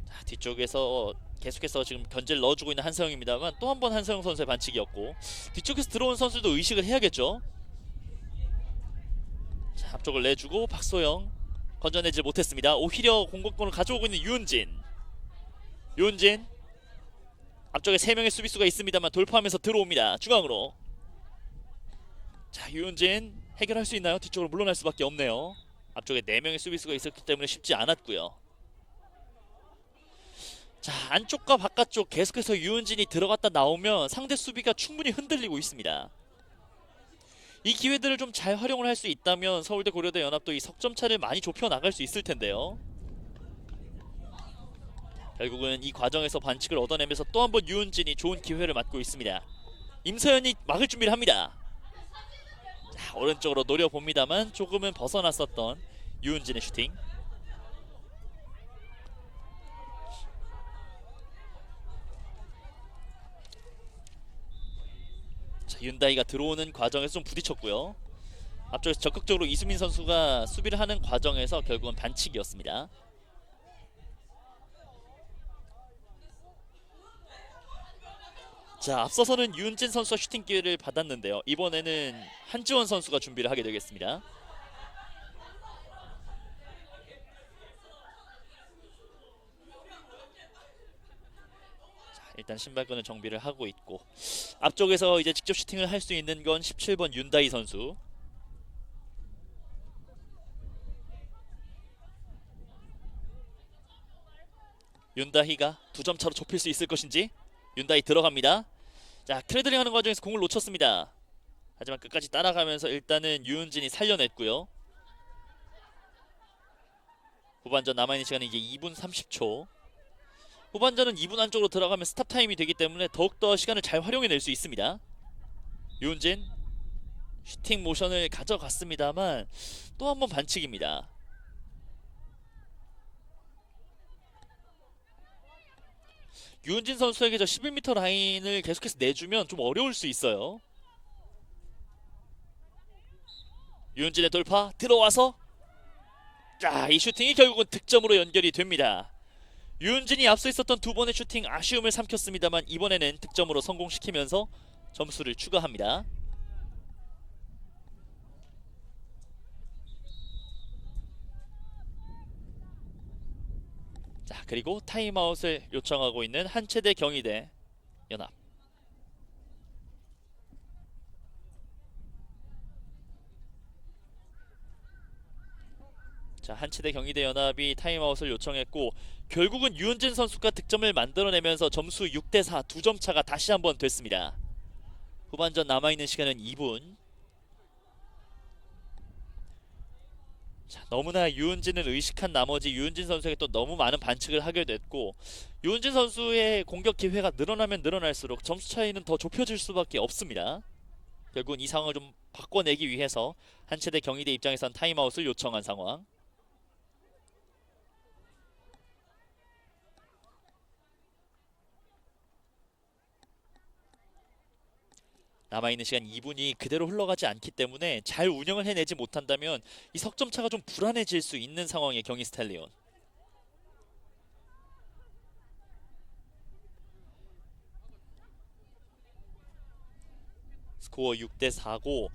자, 뒤쪽에서 계속해서 지금 견제를 넣어주고 있는 한서영입니다만 또 한 번 한서영 선수의 반칙이었고, 뒤쪽에서 들어온 선수도 의식을 해야겠죠. 자, 앞쪽을 내주고 박소영 건져내지 못했습니다. 오히려 공격권을 가져오고 있는 유은진 앞쪽에 3명의 수비수가 있습니다만 돌파하면서 들어옵니다. 중앙으로. 자, 유은진 해결할 수 있나요? 뒤쪽으로 물러날 수밖에 없네요. 앞쪽에 4명의 수비수가 있었기 때문에 쉽지 않았고요. 자, 안쪽과 바깥쪽 계속해서 유은진이 들어갔다 나오면 상대 수비가 충분히 흔들리고 있습니다. 이 기회들을 좀 잘 활용을 할 수 있다면 서울대 고려대 연합도 이 석점차를 많이 좁혀 나갈 수 있을 텐데요. 결국은 이 과정에서 반칙을 얻어내면서 또 한 번 유은진이 좋은 기회를 맞고 있습니다. 임서현이 막을 준비를 합니다. 자, 오른쪽으로 노려봅니다만 조금은 벗어났었던 유은진의 슈팅. 자, 윤다이가 들어오는 과정에서 좀 부딪혔고요. 앞쪽에서 적극적으로 이수민 선수가 수비를 하는 과정에서 결국은 반칙이었습니다. 자, 앞서서는 유은진 선수가 슈팅 기회를 받았는데요. 이번에는 한지원 선수가 준비를 하게 되겠습니다. 자, 일단 신발끈을 정비를 하고 있고 앞쪽에서 이제 직접 슈팅을 할 수 있는 건 17번 윤다희 선수. 윤다희가 2점 차로 좁힐 수 있을 것인지. 윤다희 들어갑니다. 자, 트레드링 하는 과정에서 공을 놓쳤습니다. 하지만 끝까지 따라가면서 일단은 유은진이 살려냈고요. 후반전 남아있는 시간은 이제 2분 30초. 후반전은 2분 안쪽으로 들어가면 스탑 타임이 되기 때문에 더욱더 시간을 잘 활용해낼 수 있습니다. 유은진 슈팅 모션을 가져갔습니다만 또 한 번 반칙입니다. 유은진 선수에게 저 11m 라인을 계속해서 내주면 좀 어려울 수 있어요. 유은진의 돌파 들어와서 자, 이 슈팅이 결국은 득점으로 연결이 됩니다. 유은진이 앞서 있었던 두 번의 슈팅 아쉬움을 삼켰습니다만 이번에는 득점으로 성공시키면서 점수를 추가합니다. 자, 그리고 타임아웃을 요청하고 있는 한체대 경희대 연합. 자, 한체대 경희대 연합이 타임아웃을 요청했고 결국은 유은진 선수가 득점을 만들어내면서 점수 6대4 2점 차가 다시 한번 됐습니다. 후반전 남아있는 시간은 2분. 자, 너무나 유은진을 의식한 나머지 유은진 선수에게 또 너무 많은 반칙을 하게 됐고 유은진 선수의 공격 기회가 늘어나면 늘어날수록 점수 차이는 더 좁혀질 수밖에 없습니다. 결국은 이 상황을 좀 바꿔내기 위해서 한체대 경희대 입장에선 타임아웃을 요청한 상황. 남아있는 시간 2분이 그대로 흘러가지 않기 때문에 잘 운영을 해내지 못한다면 이 석점차가 좀 불안해질 수 있는 상황의 경희 스탈리온. 스코어 6대4고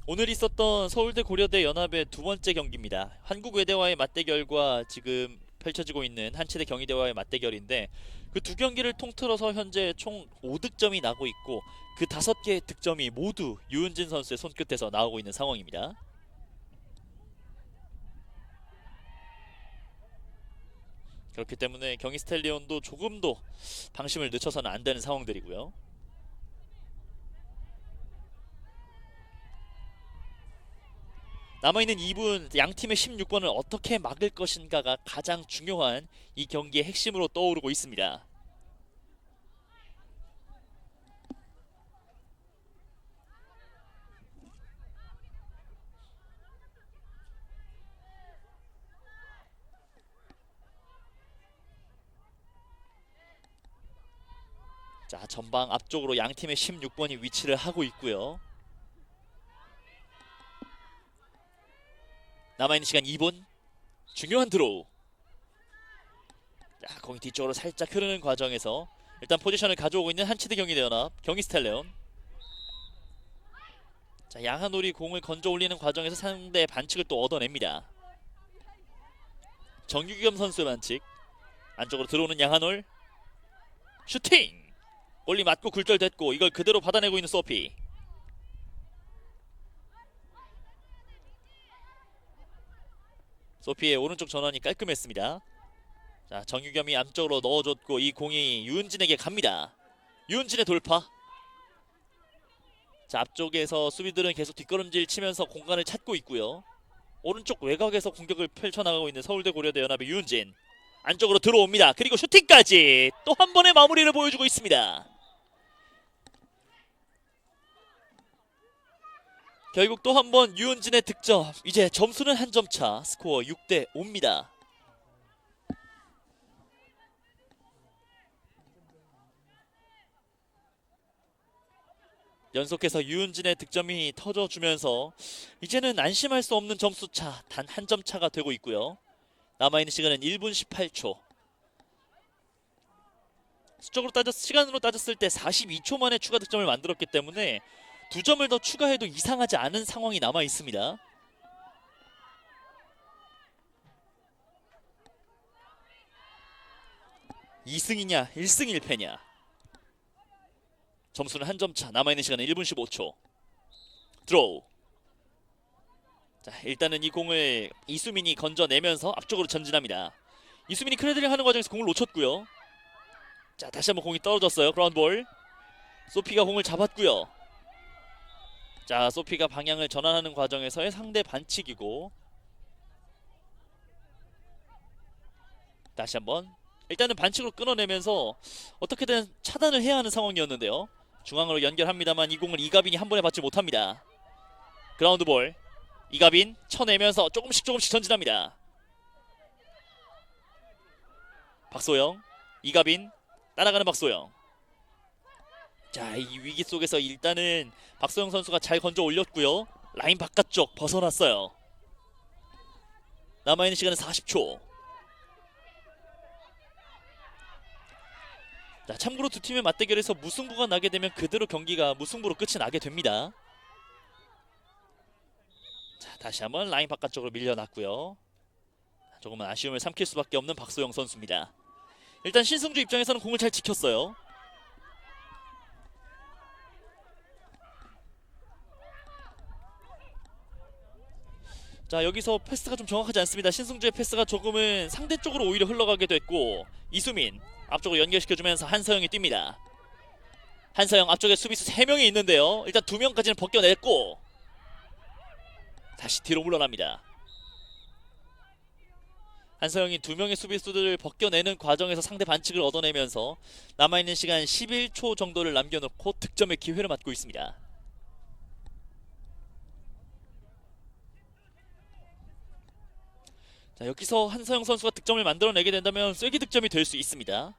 오늘 있었던 서울대 고려대 연합의 두 번째 경기입니다. 한국외대와의 맞대결과 지금 펼쳐지고 있는 한체대 경희대와의 맞대결인데 그 두 경기를 통틀어서 현재 총 5득점이 나고 있고 그 5개의 득점이 모두 유은진 선수의 손끝에서 나오고 있는 상황입니다. 그렇기 때문에 경희 스텔리온도 조금도 방심을 늦춰서는 안 되는 상황들이고요. 남아있는 2분 양팀의 16번을 어떻게 막을 것인가가 가장 중요한 이 경기의 핵심으로 떠오르고 있습니다. 자, 전방 앞쪽으로 양팀의 16번이 위치를 하고 있고요. 남아있는 시간 2분. 중요한 드로우. 자, 공이 뒤쪽으로 살짝 흐르는 과정에서 일단 포지션을 가져오고 있는 한치대 경희대 연합 경희 스텔레온. 자, 양한올이 공을 건져 올리는 과정에서 상대의 반칙을 또 얻어냅니다. 정유겸 선수의 반칙. 안쪽으로 들어오는 양한올. 슈팅! 골리 맞고 굴절됐고 이걸 그대로 받아내고 있는 소피. 소피의 오른쪽 전환이 깔끔했습니다. 자, 정유겸이 앞쪽으로 넣어줬고 이 공이 유은진에게 갑니다. 유은진의 돌파. 자, 앞쪽에서 수비들은 계속 뒷걸음질 치면서 공간을 찾고 있고요. 오른쪽 외곽에서 공격을 펼쳐나가고 있는 서울대 고려대 연합의 유은진. 안쪽으로 들어옵니다. 그리고 슈팅까지 또 한 번의 마무리를 보여주고 있습니다. 결국 또 한 번 유은진의 득점. 이제 점수는 한 점 차. 스코어 6대5입니다. 연속해서 유은진의 득점이 터져주면서 이제는 안심할 수 없는 점수차 단 한 점 차가 되고 있고요. 남아있는 시간은 1분 18초. 시간으로 따졌을 때 42초 만에 추가 득점을 만들었기 때문에 2점을 더 추가해도 이상하지 않은 상황이 남아 있습니다. (2승이냐 1승 1패냐) 점수는 한 점 차. 남아있는 시간은 1분 15초. 드로우. 자, 일단은 이 공을 이수민이 건져내면서 앞쪽으로 전진합니다. 이수민이 크레드링 하는 과정에서 공을 놓쳤고요. 자, 다시 한번 공이 떨어졌어요. 그라운드볼. 소피가 공을 잡았고요. 자, 소피가 방향을 전환하는 과정에서의 상대 반칙이고, 다시 한번 일단은 반칙으로 끊어내면서 어떻게든 차단을 해야 하는 상황이었는데요. 중앙으로 연결합니다만 이 공을 이가빈이 한 번에 받지 못합니다. 그라운드볼. 이가빈 쳐내면서 조금씩 전진합니다. 박소영. 이가빈 따라가는 박소영. 자, 이 위기 속에서 일단은 박소영 선수가 잘 건져 올렸고요. 라인 바깥쪽 벗어났어요. 남아있는 시간은 40초. 자, 참고로 두 팀의 맞대결에서 무승부가 나게 되면 그대로 경기가 무승부로 끝이 나게 됩니다. 자, 다시 한번 라인 바깥쪽으로 밀려났고요. 조금은 아쉬움을 삼킬 수밖에 없는 박소영 선수입니다. 일단 신승주 입장에서는 공을 잘 지켰어요. 자, 여기서 패스가 좀 정확하지 않습니다. 신승주의 패스가 조금은 상대 쪽으로 오히려 흘러가게 됐고, 이수민 앞쪽으로 연결시켜주면서 한서영이 뜁니다. 한서영 앞쪽에 수비수 3명이 있는데요. 일단 2명까지는 벗겨냈고 다시 뒤로 물러납니다. 한서영이 2명의 수비수들을 벗겨내는 과정에서 상대 반칙을 얻어내면서 남아있는 시간 11초 정도를 남겨놓고 득점의 기회를 맞고 있습니다. 자, 여기서 한서영 선수가 득점을 만들어내게 된다면 쐐기 득점이 될 수 있습니다.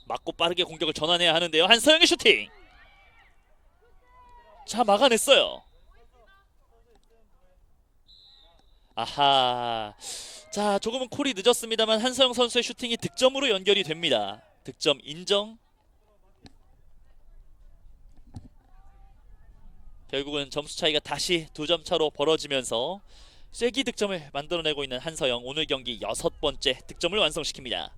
맞고 빠르게 공격을 전환해야 하는데요. 한서영의 슈팅! 자, 막아냈어요. 아하. 자, 조금은 콜이 늦었습니다만 한서영 선수의 슈팅이 득점으로 연결이 됩니다. 득점 인정. 결국은 점수 차이가 다시 2점 차로 벌어지면서 쐐기 득점을 만들어내고 있는 한서영, 오늘 경기 6번째 득점을 완성시킵니다.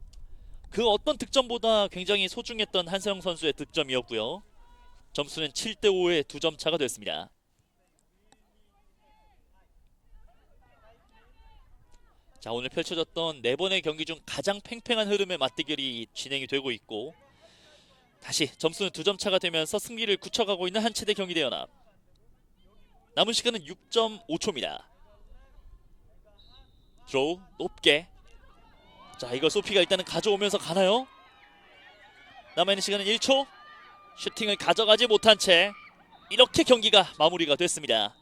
그 어떤 득점보다 굉장히 소중했던 한서영 선수의 득점이었고요. 점수는 7대5의 2점 차가 됐습니다. 자, 오늘 펼쳐졌던 4번의 경기 중 가장 팽팽한 흐름의 맞대결이 진행이 되고 있고, 다시 점수는 2점 차가 되면서 승리를 굳혀가고 있는 한체대 경희대연합. 남은 시간은 6.5초입니다. 드로우 높게. 자, 이걸 소피가 일단은 가져오면서 가나요? 남아있는 시간은 1초. 슈팅을 가져가지 못한 채 이렇게 경기가 마무리가 됐습니다.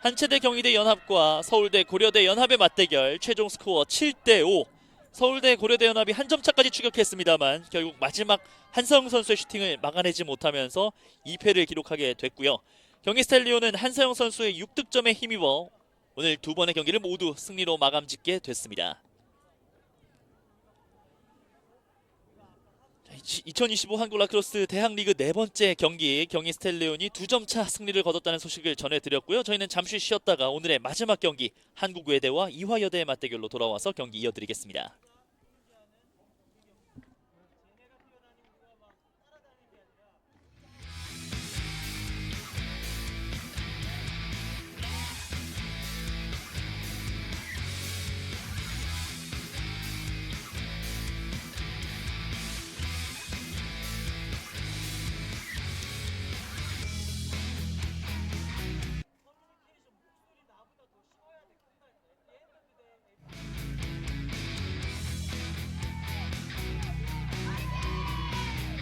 한체대 경희대 연합과 서울대 고려대 연합의 맞대결, 최종 스코어 7대5. 서울대 고려대 연합이 한 점 차까지 추격했습니다만 결국 마지막 한서영 선수의 슈팅을 막아내지 못하면서 2패를 기록하게 됐고요. 경희 스탈리온은 한서영 선수의 6득점에 힘입어 오늘 2번의 경기를 모두 승리로 마감짓게 됐습니다. 2025 한국 라크로스 대학리그 4번째 경기, 경희 스텔레온이 2점 차 승리를 거뒀다는 소식을 전해드렸고요. 저희는 잠시 쉬었다가 오늘의 마지막 경기 한국외대와 이화여대의 맞대결로 돌아와서 경기 이어드리겠습니다.